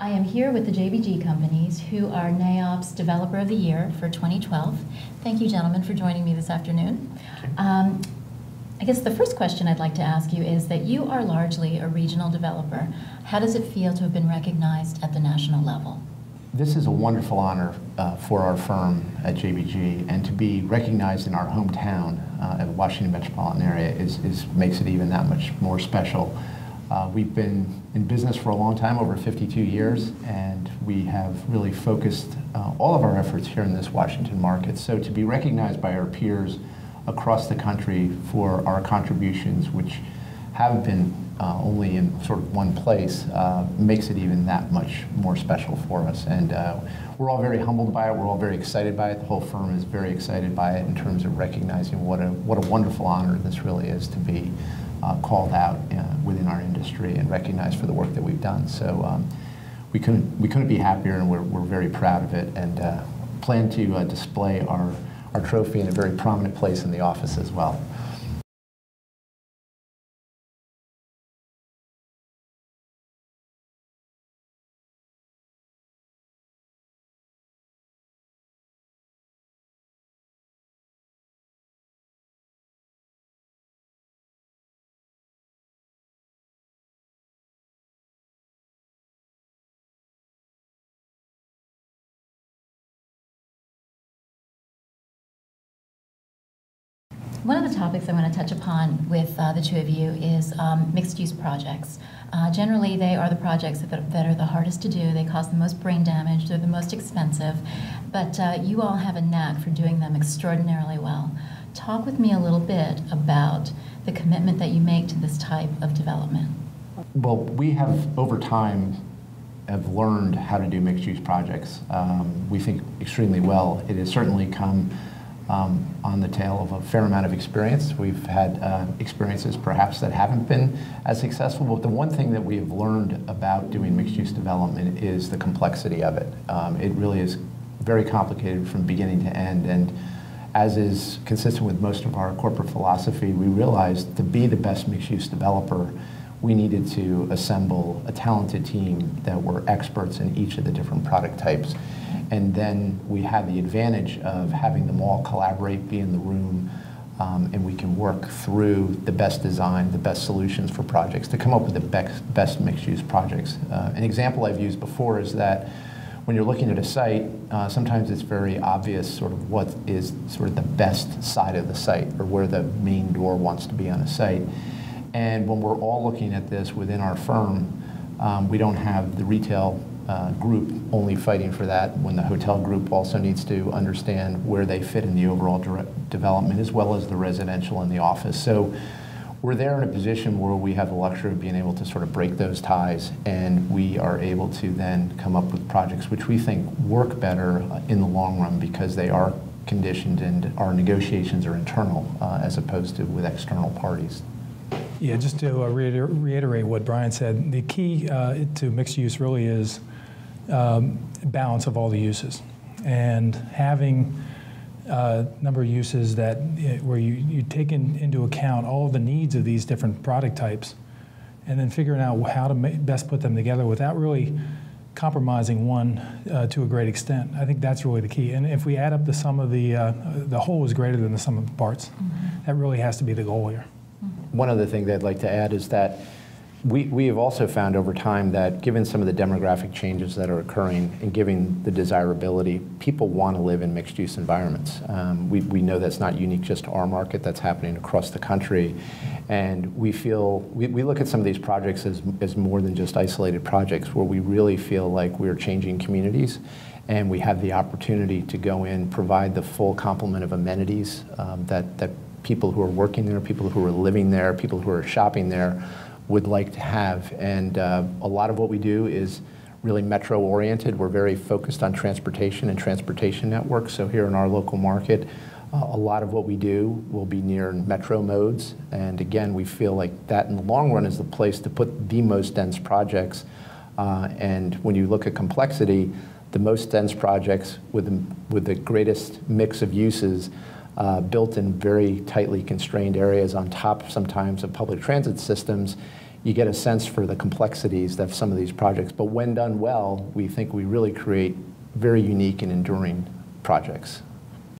I am here with the JBG companies, who are NAIOP's Developer of the Year for 2012. Thank you, gentlemen, for joining me this afternoon. I guess the first question I'd like to ask you is that you are largely a regional developer. How does it feel to have been recognized at the national level? This is a wonderful honor for our firm at JBG, and to be recognized in our hometown at the Washington metropolitan area makes it even that much more special. We've been in business for a long time, over 52 years, and we have really focused all of our efforts here in this Washington market. So to be recognized by our peers across the country for our contributions, which have been only in sort of one place, makes it even that much more special for us. And we're all very humbled by it. We're all very excited by it. The whole firm is very excited by it in terms of recognizing what a wonderful honor this really is to be called out within our industry and recognized for the work that we've done. So we couldn't be happier, and we're very proud of it, and plan to display our trophy in a very prominent place in the office as well. One of the topics I want to touch upon with the two of you is mixed-use projects. Generally, they are the projects that are the hardest to do. They cause the most brain damage. They're the most expensive. But you all have a knack for doing them extraordinarily well. Talk with me a little bit about the commitment that you make to this type of development. Well, we have, over time, have learned how to do mixed-use projects. We think extremely well. It has certainly come on the tail of a fair amount of experience. We've had experiences perhaps that haven't been as successful, but the one thing that we have learned about doing mixed-use development is the complexity of it. It really is very complicated from beginning to end, and as is consistent with most of our corporate philosophy, we realized to be the best mixed-use developer, we needed to assemble a talented team that were experts in each of the different product types. And then we have the advantage of having them all collaborate, be in the room, and we can work through the best design, the best solutions for projects to come up with the best mixed-use projects. An example I've used before is that when you're looking at a site, sometimes it's very obvious sort of what is sort of the best side of the site, or where the main door wants to be on a site. And when we're all looking at this within our firm, we don't have the retail group only fighting for that, when the hotel group also needs to understand where they fit in the overall development, as well as the residential and the office. So we're there in a position where we have the luxury of being able to sort of break those ties, and we are able to then come up with projects which we think work better in the long run, because they are conditioned and our negotiations are internal as opposed to with external parties. Yeah, just to reiterate what Brian said, the key to mixed use really is balance of all the uses, and having a number of uses that where you take into account all of the needs of these different product types, and then figuring out how to best put them together without really compromising one to a great extent. I think that's really the key. And if we add up the sum of the whole is greater than the sum of the parts. Mm-hmm. That really has to be the goal here. One other thing that I'd like to add is that we have also found over time that given some of the demographic changes that are occurring, and given the desirability, people want to live in mixed-use environments. We know that's not unique just to our market, that's happening across the country. And we feel, we look at some of these projects as more than just isolated projects, where we really feel like we're changing communities, and we have the opportunity to go in, provide the full complement of amenities that people who are working there, people who are living there, people who are shopping there would like to have. And a lot of what we do is really metro-oriented. We're very focused on transportation and transportation networks. So here in our local market, a lot of what we do will be near metro modes. And again, we feel like that in the long run is the place to put the most dense projects. And when you look at complexity, the most dense projects with the greatest mix of uses built in very tightly constrained areas on top sometimes of public transit systems you get a sense for the complexities of some of these projects. But when done well, we think we really create very unique and enduring projects.